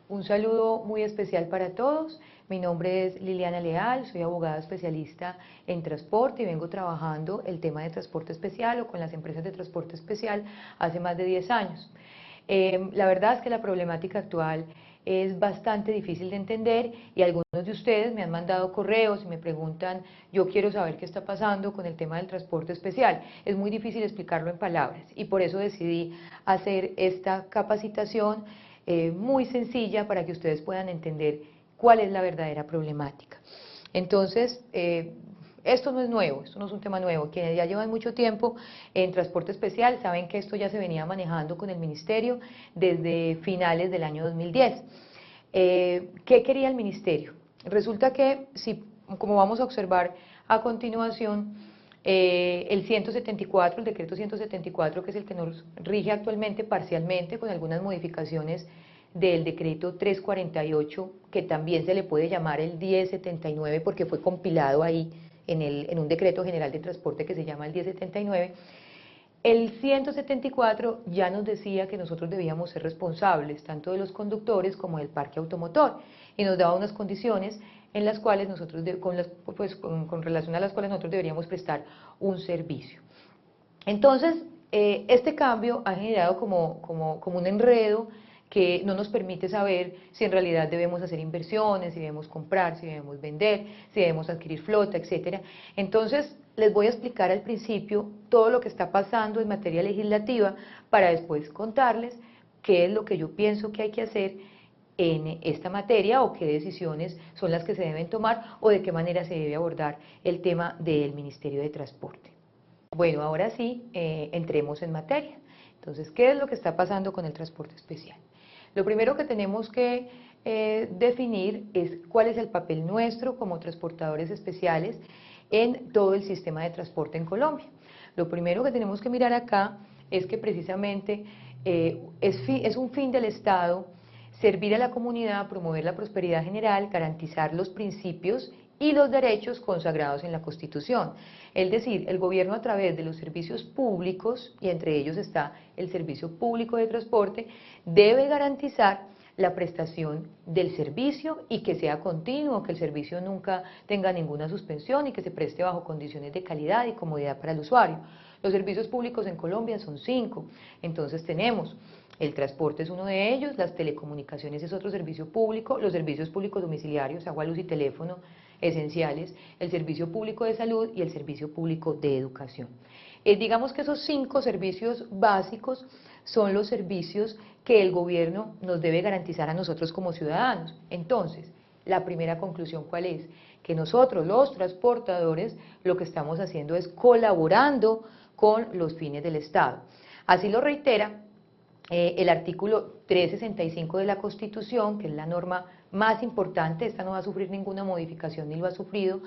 Un saludo muy especial para todos. Mi nombre es Liliana Leal, soy abogada especialista en transporte y vengo trabajando el tema de transporte especial o con las empresas de transporte especial hace más de 10 años. La verdad es que la problemática actual es bastante difícil de entender y algunos de ustedes me han mandado correos y me preguntan, yo quiero saber qué está pasando con el tema del transporte especial. Es muy difícil explicarlo en palabras y por eso decidí hacer esta capacitación muy sencilla para que ustedes puedan entender cuál es la verdadera problemática. Entonces, esto no es nuevo, esto no es un tema nuevo. Quienes ya llevan mucho tiempo en transporte especial saben que esto ya se venía manejando con el Ministerio desde finales del año 2010. ¿Qué quería el Ministerio? Resulta que, como vamos a observar a continuación, el 174, el decreto 174, que es el que nos rige actualmente parcialmente con algunas modificaciones del decreto 348, que también se le puede llamar el 1079 porque fue compilado ahí en un decreto general de transporte que se llama el 1079, el 174 ya nos decía que nosotros debíamos ser responsables tanto de los conductores como del parque automotor y nos daba unas condiciones en las cuales nosotros, con relación a las cuales nosotros deberíamos prestar un servicio. Entonces, este cambio ha generado como un enredo que no nos permite saber si en realidad debemos hacer inversiones, si debemos comprar, si debemos vender, si debemos adquirir flota, etcétera. Entonces, les voy a explicar al principio todo lo que está pasando en materia legislativa para después contarles qué es lo que yo pienso que hay que hacer en esta materia o qué decisiones son las que se deben tomar o de qué manera se debe abordar el tema del Ministerio de Transporte. Bueno, ahora sí, entremos en materia. Entonces, ¿qué es lo que está pasando con el transporte especial? Lo primero que tenemos que definir es cuál es el papel nuestro como transportadores especiales en todo el sistema de transporte en Colombia. Lo primero que tenemos que mirar acá es que precisamente es un fin del Estado servir a la comunidad, promover la prosperidad general, garantizar los principios y los derechos consagrados en la Constitución. Es decir, el gobierno a través de los servicios públicos, y entre ellos está el servicio público de transporte, debe garantizar la prestación del servicio y que sea continuo, que el servicio nunca tenga ninguna suspensión y que se preste bajo condiciones de calidad y comodidad para el usuario. Los servicios públicos en Colombia son 5, entonces tenemos el transporte es uno de ellos, las telecomunicaciones es otro servicio público, los servicios públicos domiciliarios, agua, luz y teléfono esenciales, el servicio público de salud y el servicio público de educación. Digamos que esos 5 servicios básicos son los servicios que el gobierno nos debe garantizar a nosotros como ciudadanos. Entonces, la primera conclusión, ¿cuál es? Que nosotros, los transportadores, lo que estamos haciendo es colaborando con los fines del Estado. Así lo reitera el artículo 365 de la Constitución, que es la norma más importante. Esta no va a sufrir ninguna modificación ni lo ha sufrido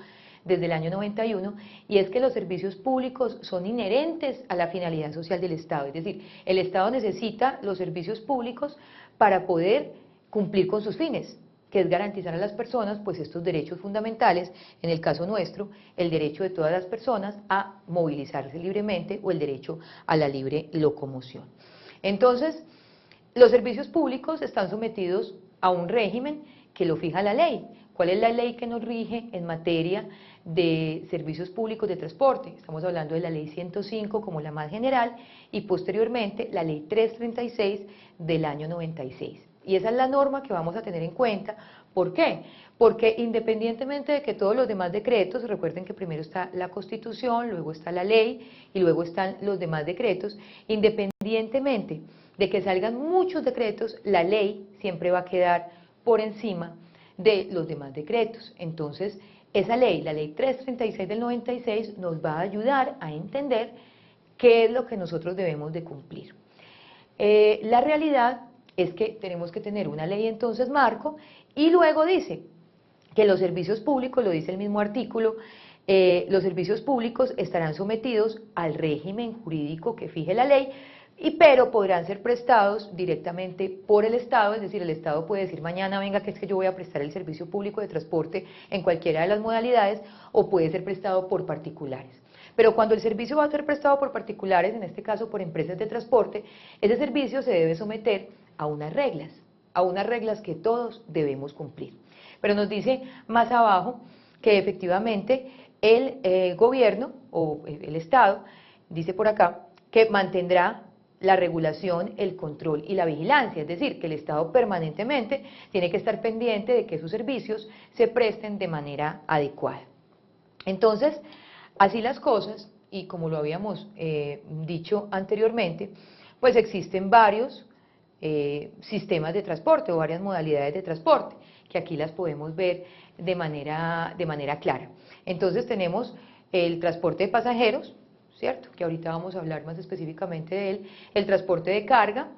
desde el año 91, y es que los servicios públicos son inherentes a la finalidad social del Estado, es decir, el Estado necesita los servicios públicos para poder cumplir con sus fines, que es garantizar a las personas pues estos derechos fundamentales, en el caso nuestro, el derecho de todas las personas a movilizarse libremente o el derecho a la libre locomoción. Entonces, los servicios públicos están sometidos a un régimen que lo fija la ley. ¿Cuál es la ley que nos rige en materia de servicios públicos de transporte? Estamos hablando de la ley 105 como la más general y posteriormente la ley 336 del año 96. Y esa es la norma que vamos a tener en cuenta. ¿Por qué? Porque independientemente de que todos los demás decretos, recuerden que primero está la Constitución, luego está la ley y luego están los demás decretos, independientemente de que salgan muchos decretos, la ley siempre va a quedar por encima de los demás decretos. Entonces, esa ley, la ley 336 del 96, nos va a ayudar a entender qué es lo que nosotros debemos de cumplir. La realidad es que tenemos que tener una ley entonces marco y luego dice que los servicios públicos, lo dice el mismo artículo, los servicios públicos estarán sometidos al régimen jurídico que fije la ley, pero podrán ser prestados directamente por el Estado, es decir, el Estado puede decir mañana, venga, que es que yo voy a prestar el servicio público de transporte en cualquiera de las modalidades, o puede ser prestado por particulares. Pero cuando el servicio va a ser prestado por particulares, en este caso por empresas de transporte, ese servicio se debe someter a unas reglas. a unas reglas que todos debemos cumplir. Pero nos dice más abajo que efectivamente el gobierno o el Estado, dice por acá, que mantendrá la regulación, el control y la vigilancia, es decir, que el Estado permanentemente tiene que estar pendiente de que sus servicios se presten de manera adecuada. Entonces, así las cosas, y como lo habíamos dicho anteriormente, pues existen varios sistemas de transporte o varias modalidades de transporte, que aquí las podemos ver de manera clara. Entonces tenemos el transporte de pasajeros, ¿cierto? Que ahorita vamos a hablar más específicamente de él, el transporte de carga,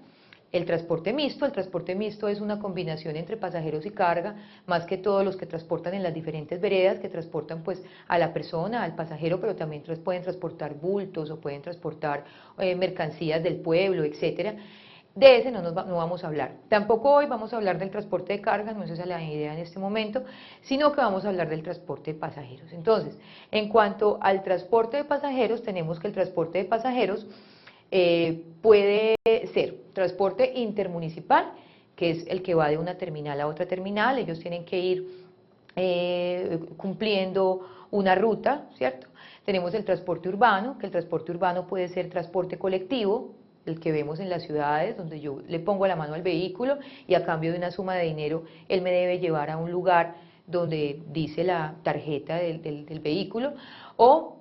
el transporte mixto es una combinación entre pasajeros y carga, más que todos los que transportan en las diferentes veredas, que transportan pues a la persona, al pasajero, pero también pueden transportar bultos o pueden transportar mercancías del pueblo, etcétera. De ese no vamos a hablar. Tampoco hoy vamos a hablar del transporte de carga, no es esa la idea en este momento, sino que vamos a hablar del transporte de pasajeros. Entonces, en cuanto al transporte de pasajeros, tenemos que el transporte de pasajeros puede ser transporte intermunicipal, que es el que va de una terminal a otra terminal, ellos tienen que ir cumpliendo una ruta, ¿cierto? Tenemos el transporte urbano, que el transporte urbano puede ser transporte colectivo, el que vemos en las ciudades, donde yo le pongo la mano al vehículo y a cambio de una suma de dinero, él me debe llevar a un lugar donde dice la tarjeta del vehículo, o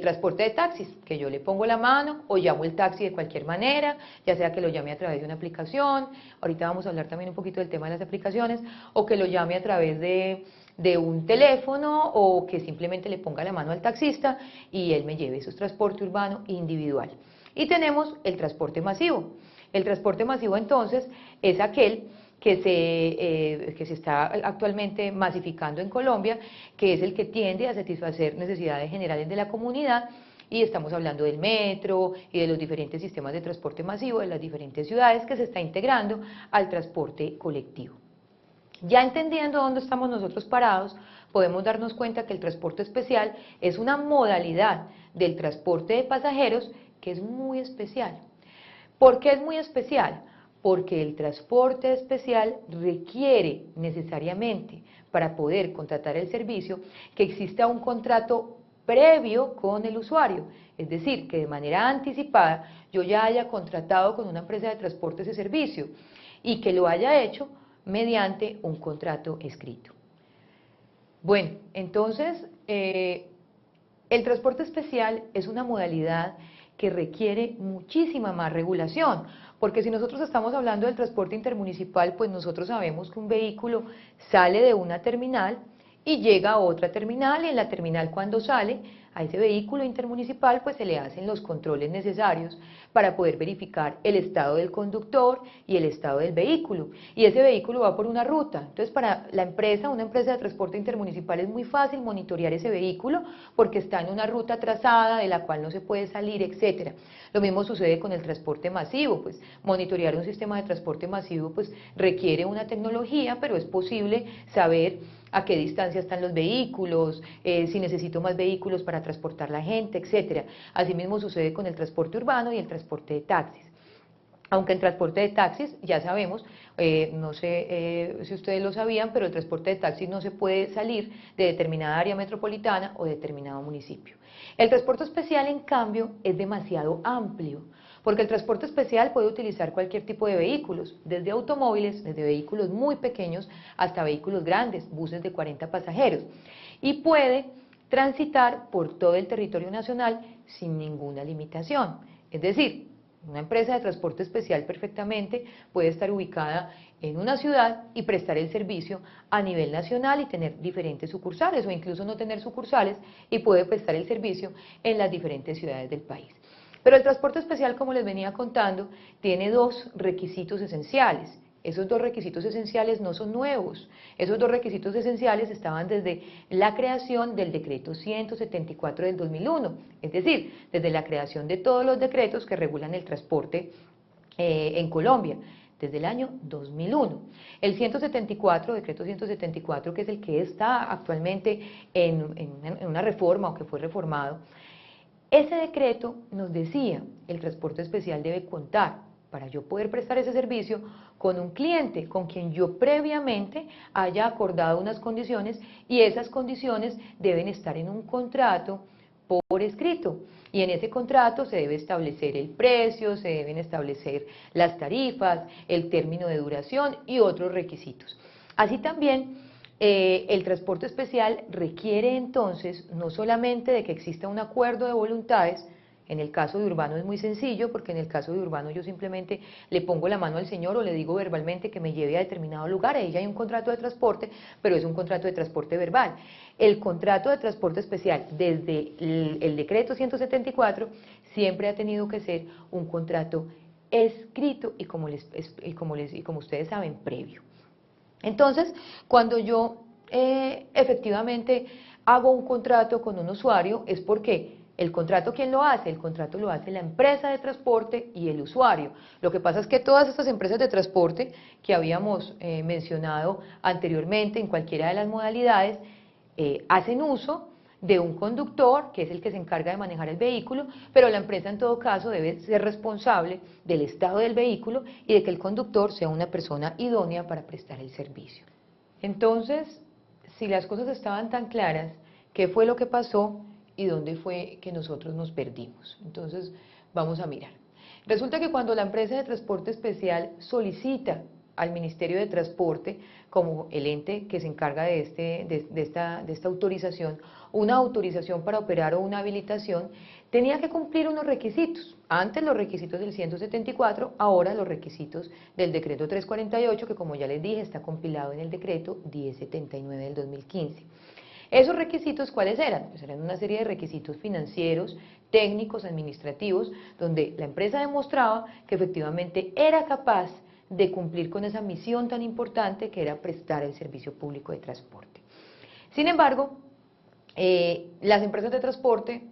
transporte de taxis, que yo le pongo la mano o llamo el taxi de cualquier manera, ya sea que lo llame a través de una aplicación, ahorita vamos a hablar también un poquito del tema de las aplicaciones, o que lo llame a través de un teléfono, o que simplemente le ponga la mano al taxista y él me lleve. Eso es transporte urbano individual. Y tenemos el transporte masivo. El transporte masivo entonces es aquel que se está actualmente masificando en Colombia, que es el que tiende a satisfacer necesidades generales de la comunidad, y estamos hablando del metro y de los diferentes sistemas de transporte masivo de las diferentes ciudades que se está integrando al transporte colectivo. Ya entendiendo dónde estamos nosotros parados, podemos darnos cuenta que el transporte especial es una modalidad del transporte de pasajeros que es muy especial. ¿Por qué es muy especial? Porque el transporte especial requiere necesariamente, para poder contratar el servicio, que exista un contrato previo con el usuario, es decir, que de manera anticipada yo ya haya contratado con una empresa de transporte ese servicio y que lo haya hecho mediante un contrato escrito. Bueno, entonces, el transporte especial es una modalidad que requiere muchísima más regulación, porque si nosotros estamos hablando del transporte intermunicipal, pues nosotros sabemos que un vehículo sale de una terminal y llega a otra terminal, y en la terminal cuando sale a ese vehículo intermunicipal, pues se le hacen los controles necesarios para poder verificar el estado del conductor y el estado del vehículo, y ese vehículo va por una ruta. Entonces para la empresa, una empresa de transporte intermunicipal, es muy fácil monitorear ese vehículo porque está en una ruta trazada de la cual no se puede salir, etcétera. Lo mismo sucede con el transporte masivo, pues monitorear un sistema de transporte masivo pues requiere una tecnología, pero es posible saber a qué distancia están los vehículos, si necesito más vehículos para transportar la gente, etcétera. Asimismo sucede con el transporte urbano y el transporte de taxis. Aunque en transporte de taxis, ya sabemos, no sé si ustedes lo sabían, pero el transporte de taxis no se puede salir de determinada área metropolitana o determinado municipio. El transporte especial, en cambio, es demasiado amplio, porque el transporte especial puede utilizar cualquier tipo de vehículos, desde automóviles, desde vehículos muy pequeños hasta vehículos grandes, buses de 40 pasajeros, y puede transitar por todo el territorio nacional sin ninguna limitación. Es decir, una empresa de transporte especial perfectamente puede estar ubicada en una ciudad y prestar el servicio a nivel nacional y tener diferentes sucursales, o incluso no tener sucursales, y puede prestar el servicio en las diferentes ciudades del país. Pero el transporte especial, como les venía contando, tiene dos requisitos esenciales. Esos dos requisitos esenciales no son nuevos. Esos dos requisitos esenciales estaban desde la creación del decreto 174 del 2001, es decir, desde la creación de todos los decretos que regulan el transporte en Colombia, desde el año 2001. El 174, decreto 174, que es el que está actualmente en una reforma o que fue reformado, ese decreto nos decía, el transporte especial debe contar para yo poder prestar ese servicio con un cliente con quien yo previamente haya acordado unas condiciones, y esas condiciones deben estar en un contrato por escrito, y en ese contrato se debe establecer el precio, se deben establecer las tarifas, el término de duración y otros requisitos. Así también el transporte especial requiere entonces no solamente de que exista un acuerdo de voluntades. En el caso de Urbano es muy sencillo, porque en el caso de Urbano yo simplemente le pongo la mano al señor o le digo verbalmente que me lleve a determinado lugar, ahí ya hay un contrato de transporte, pero es un contrato de transporte verbal. El contrato de transporte especial, desde el decreto 174, siempre ha tenido que ser un contrato escrito y como ustedes saben, previo. Entonces, cuando yo efectivamente hago un contrato con un usuario, es porque el contrato, ¿quién lo hace? El contrato lo hace la empresa de transporte y el usuario. Lo que pasa es que todas estas empresas de transporte que habíamos mencionado anteriormente en cualquiera de las modalidades, hacen uso de un conductor, que es el que se encarga de manejar el vehículo, pero la empresa en todo caso debe ser responsable del estado del vehículo y de que el conductor sea una persona idónea para prestar el servicio. Entonces, si las cosas estaban tan claras, ¿qué fue lo que pasó y dónde fue que nosotros nos perdimos? Entonces, vamos a mirar. Resulta que cuando la empresa de transporte especial solicita al Ministerio de Transporte, como el ente que se encarga de esta autorización, una autorización para operar o una habilitación, tenía que cumplir unos requisitos. Antes los requisitos del 174, ahora los requisitos del decreto 348, que como ya les dije, está compilado en el decreto 1079 del 2015. ¿Esos requisitos cuáles eran? Pues eran una serie de requisitos financieros, técnicos, administrativos, donde la empresa demostraba que efectivamente era capaz de cumplir con esa misión tan importante que era prestar el servicio público de transporte. Sin embargo, las empresas de transporte,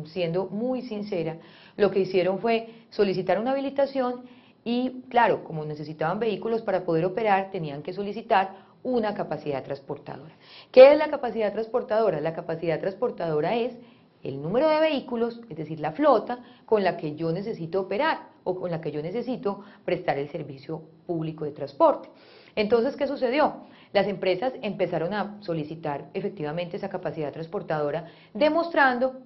siendo muy sincera, lo que hicieron fue solicitar una habilitación y, claro, como necesitaban vehículos para poder operar, tenían que solicitar una capacidad transportadora. ¿Qué es la capacidad transportadora? La capacidad transportadora es el número de vehículos, es decir, la flota con la que yo necesito operar o con la que yo necesito prestar el servicio público de transporte. Entonces, ¿qué sucedió? Las empresas empezaron a solicitar efectivamente esa capacidad transportadora, demostrando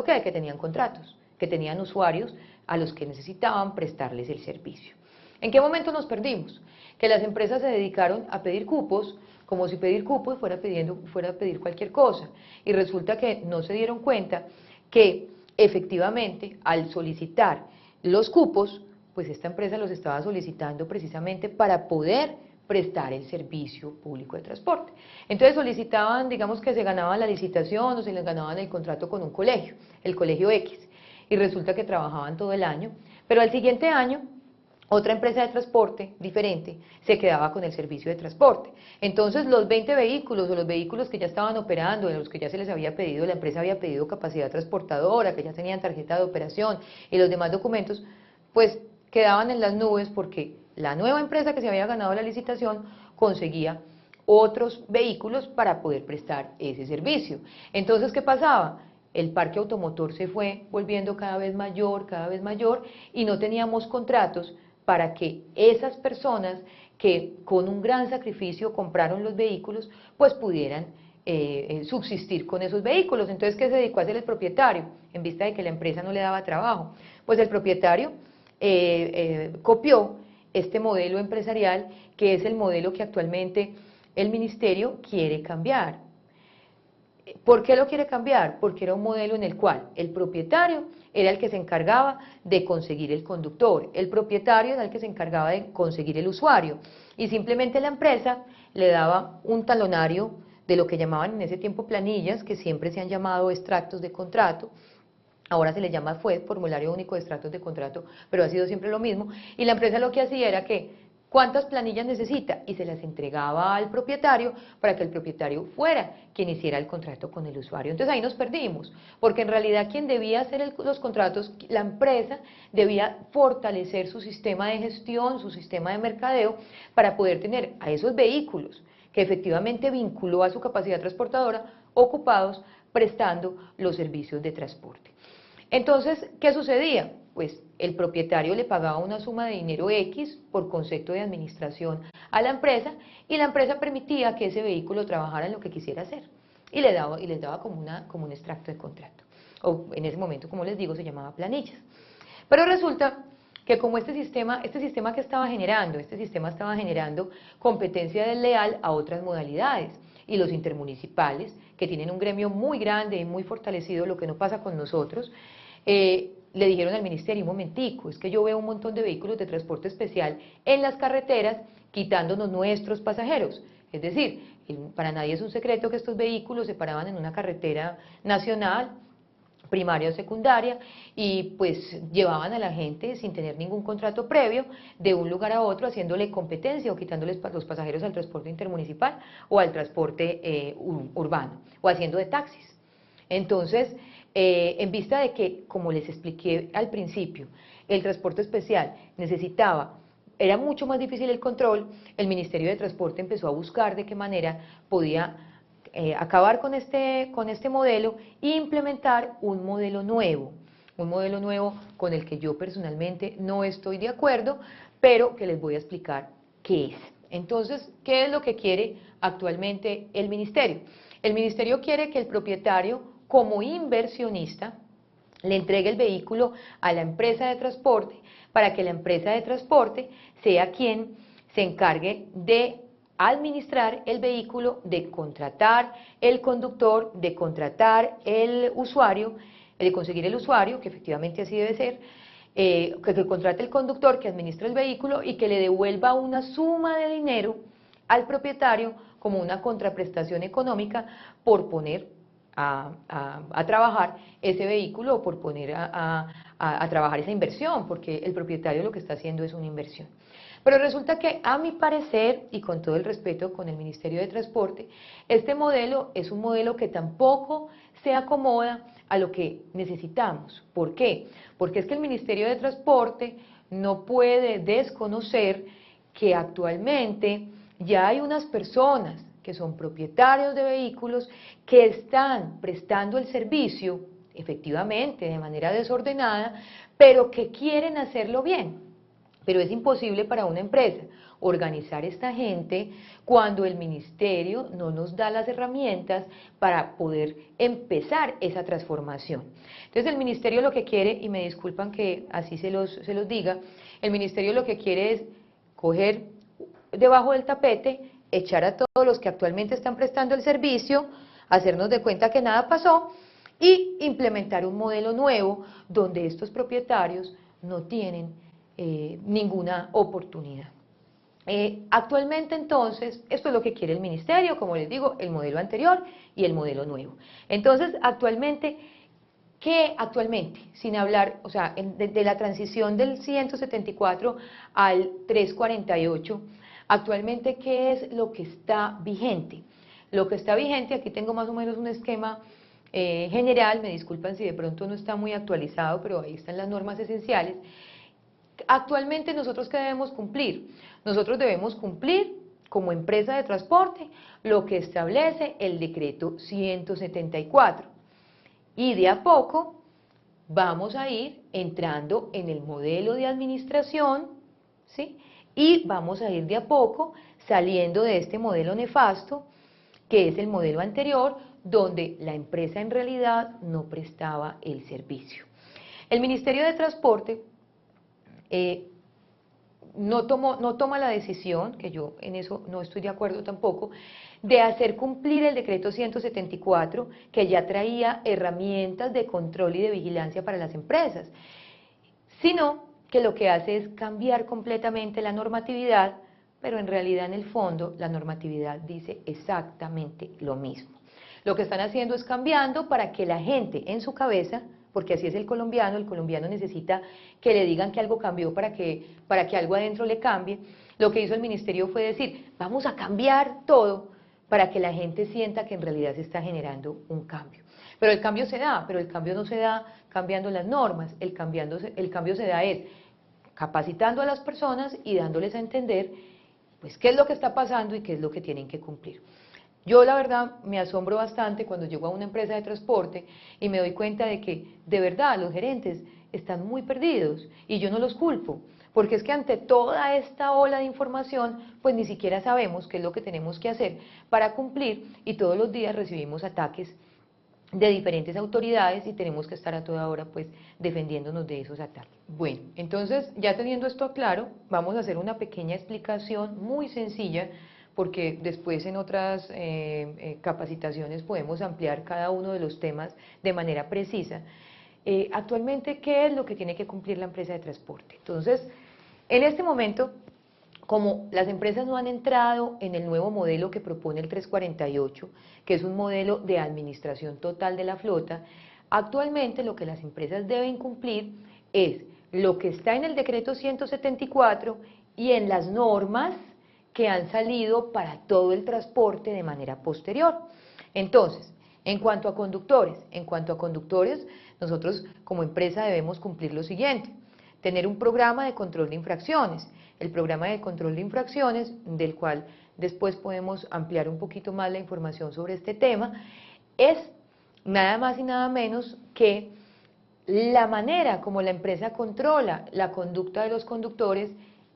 que tenían contratos, que tenían usuarios a los que necesitaban prestarles el servicio. ¿En qué momento nos perdimos? Que las empresas se dedicaron a pedir cupos, como si pedir cupos fuera a pedir cualquier cosa, y resulta que no se dieron cuenta que efectivamente al solicitar los cupos, pues esta empresa los estaba solicitando precisamente para poder prestar el servicio público de transporte. Entonces solicitaban, digamos que se ganaban la licitación o se les ganaban el contrato con un colegio, el colegio X, y resulta que trabajaban todo el año, pero al siguiente año otra empresa de transporte diferente se quedaba con el servicio de transporte. Entonces los 20 vehículos o los vehículos que ya estaban operando, de los que ya se les había pedido, la empresa había pedido capacidad transportadora, que ya tenían tarjeta de operación y los demás documentos, pues quedaban en las nubes porque la nueva empresa que se había ganado la licitación conseguía otros vehículos para poder prestar ese servicio. Entonces, ¿qué pasaba? El parque automotor se fue volviendo cada vez mayor, y no teníamos contratos para que esas personas que con un gran sacrificio compraron los vehículos, pues pudieran subsistir con esos vehículos. Entonces, ¿qué se dedicó a hacer el propietario? En vista de que la empresa no le daba trabajo, pues el propietario copió este modelo empresarial, que es el modelo que actualmente el ministerio quiere cambiar. ¿Por qué lo quiere cambiar? Porque era un modelo en el cual el propietario era el que se encargaba de conseguir el conductor, el propietario era el que se encargaba de conseguir el usuario, y simplemente la empresa le daba un talonario de lo que llamaban en ese tiempo planillas, que siempre se han llamado extractos de contrato. Ahora se le llama FUED, Formulario Único de Extractos de Contrato, pero ha sido siempre lo mismo, y la empresa lo que hacía era que ¿cuántas planillas necesita? Y se las entregaba al propietario para que el propietario fuera quien hiciera el contrato con el usuario. Entonces ahí nos perdimos, porque en realidad quien debía hacer los contratos, la empresa, debía fortalecer su sistema de gestión, su sistema de mercadeo, para poder tener a esos vehículos que efectivamente vinculó a su capacidad transportadora, ocupados prestando los servicios de transporte. Entonces, ¿qué sucedía? pues el propietario le pagaba una suma de dinero X por concepto de administración a la empresa y la empresa permitía que ese vehículo trabajara en lo que quisiera hacer y les daba como un extracto de contrato. O en ese momento, como les digo, se llamaba planillas. Pero resulta que como este sistema que este sistema estaba generando competencia desleal a otras modalidades y los intermunicipales, que tienen un gremio muy grande y muy fortalecido, lo que no pasa con nosotros, le dijeron al ministerio, un momentico, es que yo veo un montón de vehículos de transporte especial en las carreteras quitándonos nuestros pasajeros. Es decir, para nadie es un secreto que estos vehículos se paraban en una carretera nacional, primaria o secundaria, y pues llevaban a la gente sin tener ningún contrato previo de un lugar a otro, haciéndole competencia o quitándoles los pasajeros al transporte intermunicipal o al transporte urbano, o haciendo de taxis. Entonces, en vista de que, como les expliqué al principio, el transporte especial era mucho más difícil el control, el Ministerio de Transporte empezó a buscar de qué manera podía acabar con este modelo e implementar un modelo nuevo con el que yo personalmente no estoy de acuerdo, pero que les voy a explicar qué es. Entonces, ¿qué es lo que quiere actualmente el Ministerio? El Ministerio quiere que el propietario, como inversionista, le entregue el vehículo a la empresa de transporte para que la empresa de transporte sea quien se encargue de administrar el vehículo, de contratar el conductor, de contratar el usuario, de conseguir el usuario, que efectivamente así debe ser, que contrate el conductor, que administre el vehículo y que le devuelva una suma de dinero al propietario como una contraprestación económica por poner a trabajar ese vehículo o por poner a trabajar esa inversión, porque el propietario lo que está haciendo es una inversión. Pero resulta que, a mi parecer, y con todo el respeto con el Ministerio de Transporte, este modelo es un modelo que tampoco se acomoda a lo que necesitamos. ¿Por qué? Porque es que el Ministerio de Transporte no puede desconocer que actualmente ya hay unas personas que son propietarios de vehículos que están prestando el servicio, efectivamente, de manera desordenada, pero que quieren hacerlo bien. Pero es imposible para una empresa organizar esta gente cuando el ministerio no nos da las herramientas para poder empezar esa transformación. Entonces el ministerio lo que quiere, y me disculpan que así se los diga, el ministerio lo que quiere es coger debajo del tapete, echar a todos los que actualmente están prestando el servicio, hacernos de cuenta que nada pasó y implementar un modelo nuevo donde estos propietarios no tienen ninguna oportunidad. Actualmente entonces, esto es lo que quiere el ministerio, como les digo, el modelo anterior y el modelo nuevo. Entonces, actualmente, ¿qué actualmente? Sin hablar, o sea, de la transición del 174 al 348, actualmente, ¿qué es lo que está vigente? Lo que está vigente, aquí tengo más o menos un esquema general, me disculpan si de pronto no está muy actualizado, pero ahí están las normas esenciales. Actualmente nosotros ¿qué debemos cumplir? Nosotros debemos cumplir como empresa de transporte lo que establece el decreto 174 y de a poco vamos a ir entrando en el modelo de administración, ¿sí? Y vamos a ir de a poco saliendo de este modelo nefasto que es el modelo anterior donde la empresa en realidad no prestaba el servicio. El Ministerio de Transporte no toma la decisión, que yo en eso no estoy de acuerdo tampoco, de hacer cumplir el decreto 174, que ya traía herramientas de control y de vigilancia para las empresas, sino que lo que hace es cambiar completamente la normatividad, pero en realidad en el fondo la normatividad dice exactamente lo mismo. Lo que están haciendo es cambiando para que la gente en su cabeza, porque así es el colombiano necesita que le digan que algo cambió para que algo adentro le cambie. Lo que hizo el ministerio fue decir, vamos a cambiar todo para que la gente sienta que en realidad se está generando un cambio. Pero el cambio se da, pero el cambio no se da cambiando las normas, el cambio se da es capacitando a las personas y dándoles a entender pues qué es lo que está pasando y qué es lo que tienen que cumplir. Yo la verdad me asombro bastante cuando llego a una empresa de transporte y me doy cuenta de que de verdad los gerentes están muy perdidos y yo no los culpo, porque es que ante toda esta ola de información, pues ni siquiera sabemos qué es lo que tenemos que hacer para cumplir y todos los días recibimos ataques de diferentes autoridades y tenemos que estar a toda hora pues defendiéndonos de esos ataques. Bueno, entonces ya teniendo esto claro, vamos a hacer una pequeña explicación muy sencilla porque después en otras capacitaciones podemos ampliar cada uno de los temas de manera precisa. Actualmente, ¿qué es lo que tiene que cumplir la empresa de transporte? Entonces, en este momento, como las empresas no han entrado en el nuevo modelo que propone el 348, que es un modelo de administración total de la flota, actualmente lo que las empresas deben cumplir es lo que está en el decreto 174 y en las normas que han salido para todo el transporte de manera posterior. Entonces, en cuanto a conductores, nosotros como empresa debemos cumplir lo siguiente: tener un programa de control de infracciones. El programa de control de infracciones, del cual después podemos ampliar un poquito más la información sobre este tema, es nada más y nada menos que la manera como la empresa controla la conducta de los conductores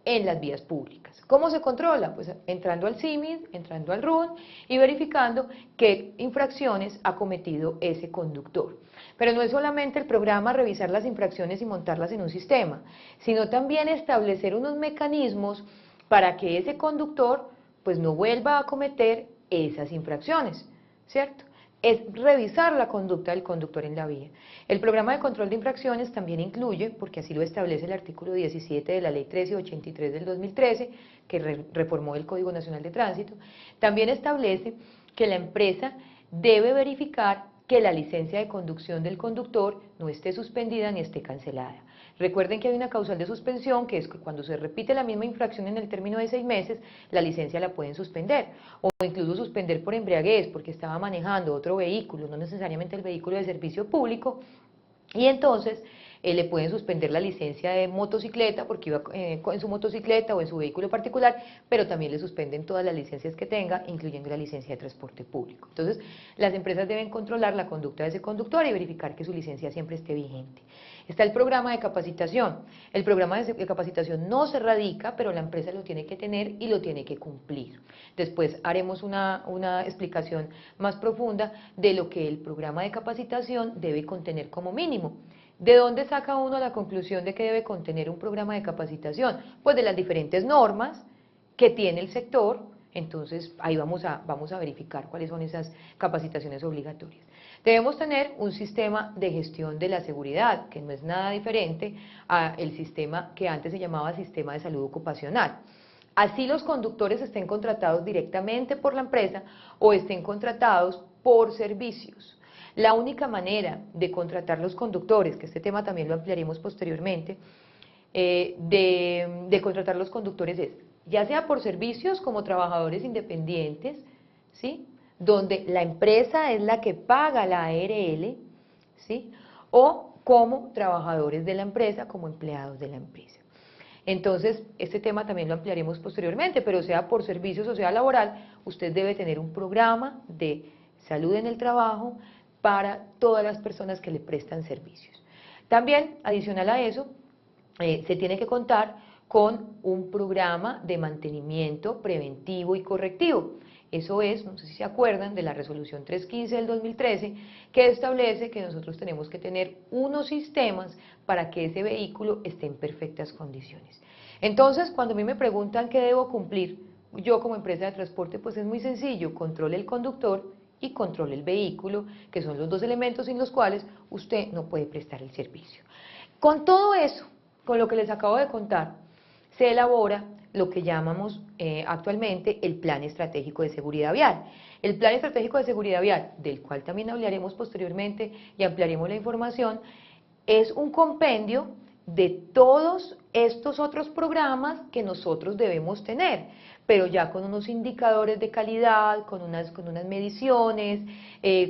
en las vías públicas. ¿Cómo se controla? Pues entrando al CIMID, entrando al RUN y verificando qué infracciones ha cometido ese conductor. Pero no es solamente el programa revisar las infracciones y montarlas en un sistema, sino también establecer unos mecanismos para que ese conductor pues no vuelva a cometer esas infracciones, ¿cierto? Es revisar la conducta del conductor en la vía. El programa de control de infracciones también incluye, porque así lo establece el artículo 17 de la Ley 1383 del 2013, que reformó el Código Nacional de Tránsito, también establece que la empresa debe verificar que la licencia de conducción del conductor no esté suspendida ni esté cancelada. Recuerden que hay una causal de suspensión, que es que cuando se repite la misma infracción en el término de 6 meses, la licencia la pueden suspender, o incluso suspender por embriaguez, porque estaba manejando otro vehículo, no necesariamente el vehículo de servicio público, y entonces le pueden suspender la licencia de motocicleta porque iba en su motocicleta o en su vehículo particular, pero también le suspenden todas las licencias que tenga, incluyendo la licencia de transporte público. Entonces, las empresas deben controlar la conducta de ese conductor y verificar que su licencia siempre esté vigente. Está el programa de capacitación. El programa de capacitación no se radica, pero la empresa lo tiene que tener y lo tiene que cumplir. Después haremos una explicación más profunda de lo que el programa de capacitación debe contener como mínimo. ¿De dónde saca uno la conclusión de que debe contener un programa de capacitación? Pues de las diferentes normas que tiene el sector. Entonces ahí vamos a verificar cuáles son esas capacitaciones obligatorias. Debemos tener un sistema de gestión de la seguridad, que no es nada diferente al sistema que antes se llamaba sistema de salud ocupacional. Así los conductores estén contratados directamente por la empresa o estén contratados por servicios. La única manera de contratar los conductores, que este tema también lo ampliaremos posteriormente, de contratar los conductores es, ya sea por servicios como trabajadores independientes, ¿sí?, donde la empresa es la que paga la ARL, ¿sí?, o como trabajadores de la empresa, como empleados de la empresa. Entonces, este tema también lo ampliaremos posteriormente, pero sea por servicios o sea laboral, usted debe tener un programa de salud en el trabajo para todas las personas que le prestan servicios. También, adicional a eso, se tiene que contar con un programa de mantenimiento preventivo y correctivo. Eso es, no sé si se acuerdan, de la resolución 315 del 2013, que establece que nosotros tenemos que tener unos sistemas para que ese vehículo esté en perfectas condiciones. Entonces, cuando a mí me preguntan qué debo cumplir, yo como empresa de transporte, pues es muy sencillo: controle el conductor y controle el vehículo, que son los dos elementos sin los cuales usted no puede prestar el servicio. Con todo eso, con lo que les acabo de contar, se elabora lo que llamamos actualmente el Plan Estratégico de Seguridad Vial. El Plan Estratégico de Seguridad Vial, del cual también hablaremos posteriormente y ampliaremos la información, es un compendio de todos estos otros programas que nosotros debemos tener, pero ya con unos indicadores de calidad, con unas mediciones,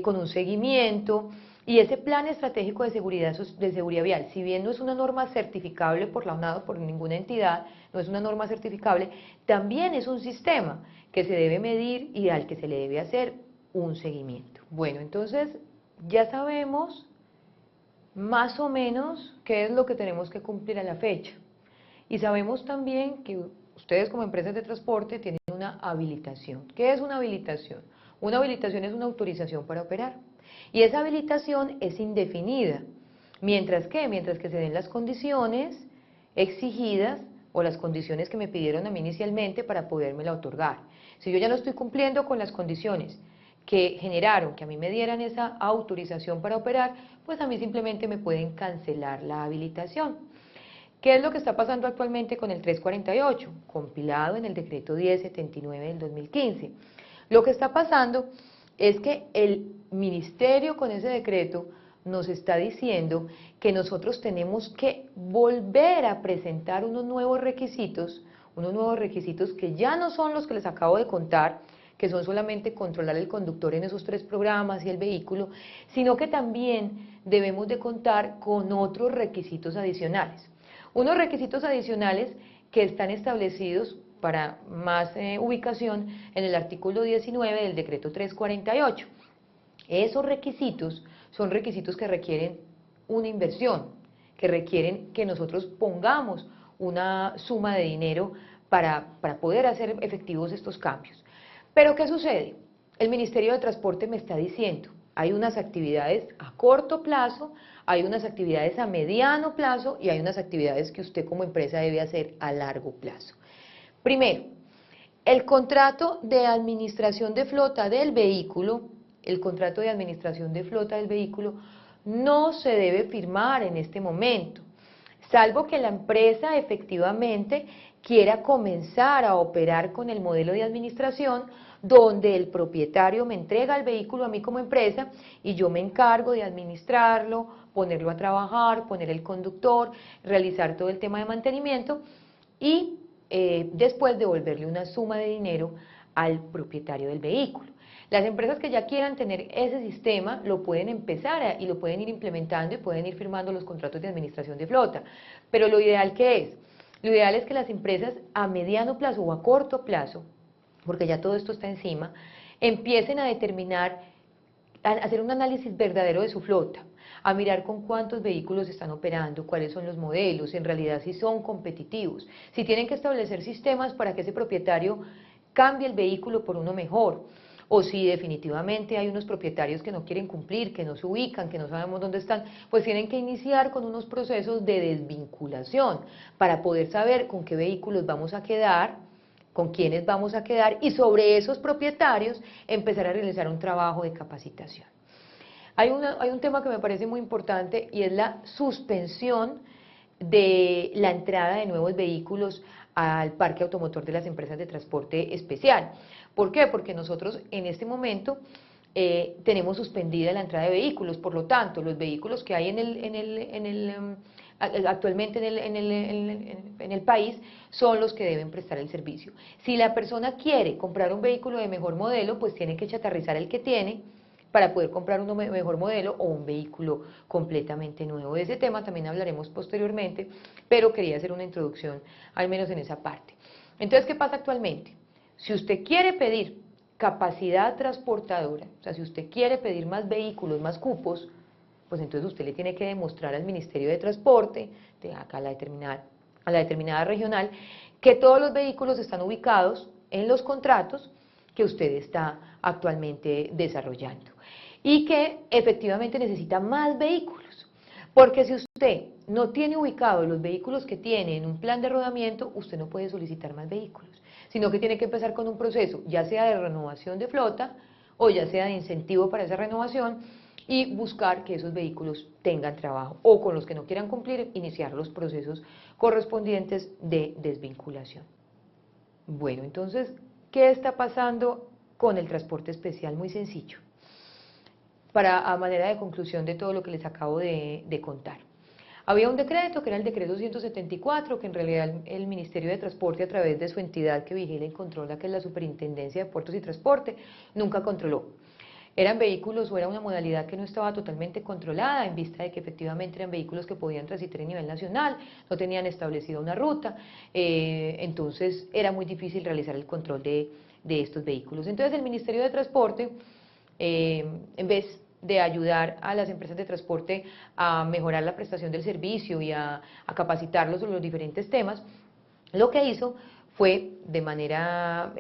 con un seguimiento, Y ese plan estratégico de seguridad vial, si bien no es una norma certificable por la ONADO, por ninguna entidad, no es una norma certificable, también es un sistema que se debe medir y al que se le debe hacer un seguimiento. Bueno, entonces ya sabemos más o menos qué es lo que tenemos que cumplir a la fecha. Y sabemos también que ustedes como empresas de transporte tienen una habilitación. ¿Qué es una habilitación? Una habilitación es una autorización para operar. Y esa habilitación es indefinida. Mientras que se den las condiciones exigidas o las condiciones que me pidieron a mí inicialmente para podérmela otorgar. Si yo ya no estoy cumpliendo con las condiciones que generaron que a mí me dieran esa autorización para operar, pues a mí simplemente me pueden cancelar la habilitación. ¿Qué es lo que está pasando actualmente con el 348, compilado en el decreto 1079 del 2015? Lo que está pasando es que el ministerio con ese decreto nos está diciendo que nosotros tenemos que volver a presentar unos nuevos requisitos que ya no son los que les acabo de contar, que son solamente controlar el conductor en esos 3 programas y el vehículo, sino que también debemos de contar con otros requisitos adicionales. Unos requisitos adicionales que están establecidos para más ubicación en el artículo 19 del decreto 348. Esos requisitos son requisitos que requieren una inversión, que requieren que nosotros pongamos una suma de dinero para poder hacer efectivos estos cambios. Pero ¿qué sucede? El Ministerio de Transporte me está diciendo, hay unas actividades a corto plazo, hay unas actividades a mediano plazo y hay unas actividades que usted como empresa debe hacer a largo plazo. Primero, el contrato de administración de flota del vehículo, no se debe firmar en este momento, salvo que la empresa efectivamente quiera comenzar a operar con el modelo de administración donde el propietario me entrega el vehículo a mí como empresa y yo me encargo de administrarlo, ponerlo a trabajar, poner el conductor, realizar todo el tema de mantenimiento y después devolverle una suma de dinero al propietario del vehículo. Las empresas que ya quieran tener ese sistema lo pueden empezar y lo pueden ir implementando y pueden ir firmando los contratos de administración de flota. Pero lo ideal, ¿qué es? Lo ideal es que las empresas a mediano plazo o a corto plazo, porque ya todo esto está encima, empiecen a determinar, a hacer un análisis verdadero de su flota, a mirar con cuántos vehículos están operando, cuáles son los modelos, en realidad si son competitivos, si tienen que establecer sistemas para que ese propietario cambie el vehículo por uno mejor, o si definitivamente hay unos propietarios que no quieren cumplir, que no se ubican, que no sabemos dónde están, pues tienen que iniciar con unos procesos de desvinculación para poder saber con qué vehículos vamos a quedar, con quiénes vamos a quedar y sobre esos propietarios empezar a realizar un trabajo de capacitación. Hay un tema que me parece muy importante y es la suspensión de la entrada de nuevos vehículos al parque automotor de las empresas de transporte especial. ¿Por qué? Porque nosotros en este momento tenemos suspendida la entrada de vehículos, por lo tanto, los vehículos que hay actualmente en el país son los que deben prestar el servicio. Si la persona quiere comprar un vehículo de mejor modelo, pues tiene que chatarrizar el que tiene para poder comprar un mejor modelo o un vehículo completamente nuevo. De ese tema también hablaremos posteriormente, pero quería hacer una introducción al menos en esa parte. Entonces, ¿qué pasa actualmente? Si usted quiere pedir capacidad transportadora, o sea, si usted quiere pedir más vehículos, más cupos, pues entonces usted le tiene que demostrar al Ministerio de Transporte, de acá a la determinada regional, que todos los vehículos están ubicados en los contratos que usted está actualmente desarrollando y que efectivamente necesita más vehículos, porque si usted no tiene ubicados los vehículos que tiene en un plan de rodamiento, usted no puede solicitar más vehículos, sino que tiene que empezar con un proceso, ya sea de renovación de flota o ya sea de incentivo para esa renovación y buscar que esos vehículos tengan trabajo o con los que no quieran cumplir, iniciar los procesos correspondientes de desvinculación. Bueno, entonces, ¿qué está pasando con el transporte especial? Muy sencillo, a manera de conclusión de todo lo que les acabo de contar. Había un decreto, que era el decreto 174, que en realidad el Ministerio de Transporte, a través de su entidad que vigila y controla, que es la Superintendencia de Puertos y Transporte, nunca controló. Eran vehículos o era una modalidad que no estaba totalmente controlada en vista de que efectivamente eran vehículos que podían transitar a nivel nacional, no tenían establecida una ruta, entonces era muy difícil realizar el control de estos vehículos. Entonces el Ministerio de Transporte, en vez de ayudar a las empresas de transporte a mejorar la prestación del servicio y a capacitarlos sobre los diferentes temas, lo que hizo fue de manera,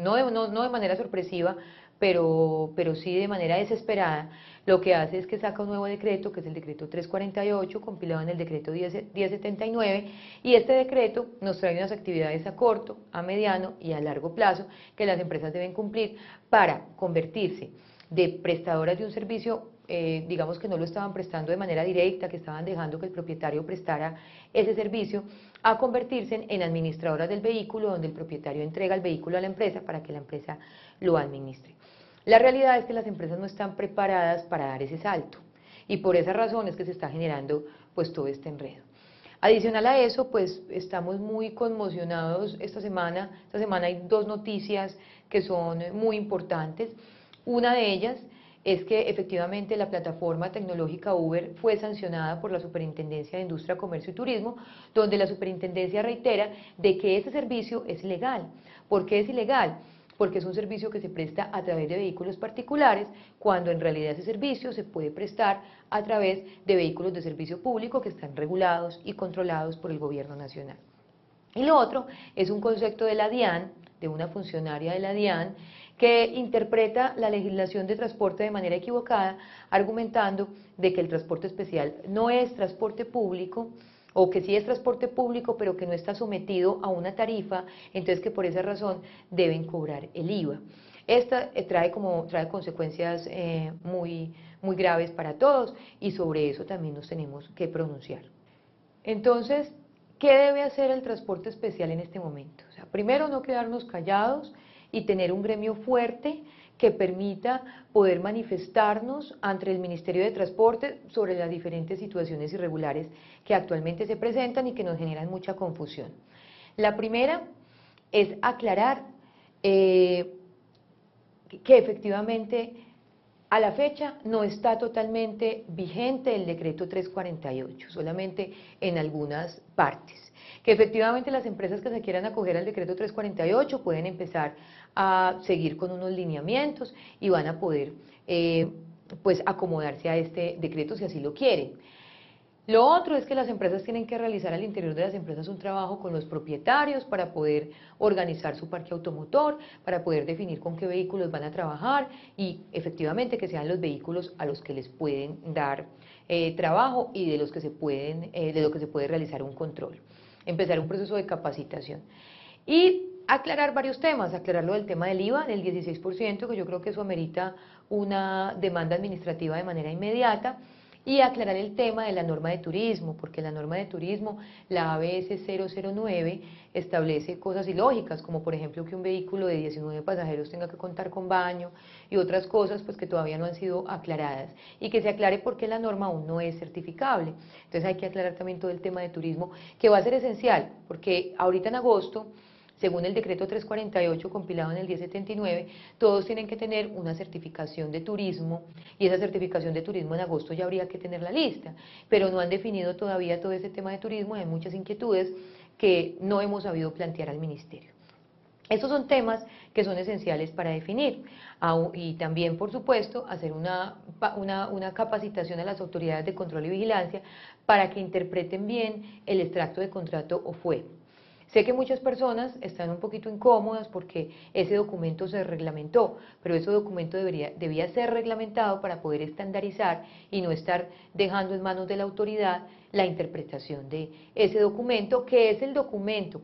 no de manera sorpresiva, pero sí de manera desesperada, lo que hace es que saca un nuevo decreto, que es el decreto 348, compilado en el decreto 1079, y este decreto nos trae unas actividades a corto, a mediano y a largo plazo que las empresas deben cumplir para convertirse de prestadoras de un servicio, digamos que no lo estaban prestando de manera directa, que estaban dejando que el propietario prestara ese servicio, a convertirse en administradoras del vehículo, donde el propietario entrega el vehículo a la empresa para que la empresa lo administre. La realidad es que las empresas no están preparadas para dar ese salto y por esa razón es que se está generando pues todo este enredo. Adicional a eso, pues estamos muy conmocionados esta semana hay dos noticias que son muy importantes. Una de ellas es que efectivamente la plataforma tecnológica Uber fue sancionada por la Superintendencia de Industria, Comercio y Turismo, donde la superintendencia reitera de que ese servicio es ilegal. ¿Por qué es ilegal? Porque es un servicio que se presta a través de vehículos particulares, cuando en realidad ese servicio se puede prestar a través de vehículos de servicio público que están regulados y controlados por el gobierno nacional. Y lo otro es un concepto de la DIAN, de una funcionaria de la DIAN, que interpreta la legislación de transporte de manera equivocada, argumentando de que el transporte especial no es transporte público, o que sí es transporte público, pero que no está sometido a una tarifa, entonces que por esa razón deben cobrar el IVA. Esta trae consecuencias muy graves para todos y sobre eso también nos tenemos que pronunciar. Entonces, ¿qué debe hacer el transporte especial en este momento? O sea, primero, no quedarnos callados y tener un gremio fuerte que permita poder manifestarnos ante el Ministerio de Transporte sobre las diferentes situaciones irregulares que actualmente se presentan y que nos generan mucha confusión. La primera es aclarar que efectivamente a la fecha no está totalmente vigente el decreto 348, solamente en algunas partes. Que efectivamente las empresas que se quieran acoger al decreto 348 pueden empezar a seguir con unos lineamientos y van a poder pues acomodarse a este decreto si así lo quieren. Lo otro es que las empresas tienen que realizar al interior de las empresas un trabajo con los propietarios para poder organizar su parque automotor, para poder definir con qué vehículos van a trabajar y efectivamente que sean los vehículos a los que les pueden dar trabajo y de los que se puede realizar un control. Empezar un proceso de capacitación. Y aclarar varios temas, aclararlo del tema del IVA, del 16%, que yo creo que eso amerita una demanda administrativa de manera inmediata, y aclarar el tema de la norma de turismo, porque la norma de turismo, la ABS 009, establece cosas ilógicas, como por ejemplo que un vehículo de 19 pasajeros tenga que contar con baño y otras cosas pues que todavía no han sido aclaradas, y que se aclare por qué la norma aún no es certificable. Entonces hay que aclarar también todo el tema de turismo, que va a ser esencial, porque ahorita en agosto, según el decreto 348 compilado en el 1079, todos tienen que tener una certificación de turismo y esa certificación de turismo en agosto ya habría que tener la lista, pero no han definido todavía todo ese tema de turismo, hay muchas inquietudes que no hemos sabido plantear al ministerio. Estos son temas que son esenciales para definir y también, por supuesto, hacer una capacitación a las autoridades de control y vigilancia para que interpreten bien el extracto de contrato o FUE. Sé que muchas personas están un poquito incómodas porque ese documento se reglamentó, pero ese documento debía ser reglamentado para poder estandarizar y no estar dejando en manos de la autoridad la interpretación de ese documento, que es el documento,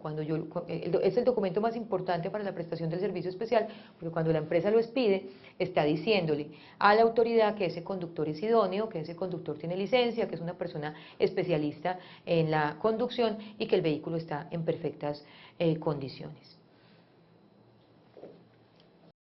es el documento más importante para la prestación del servicio especial, porque cuando la empresa lo expide, está diciéndole a la autoridad que ese conductor es idóneo, que ese conductor tiene licencia, que es una persona especialista en la conducción y que el vehículo está en perfectas condiciones.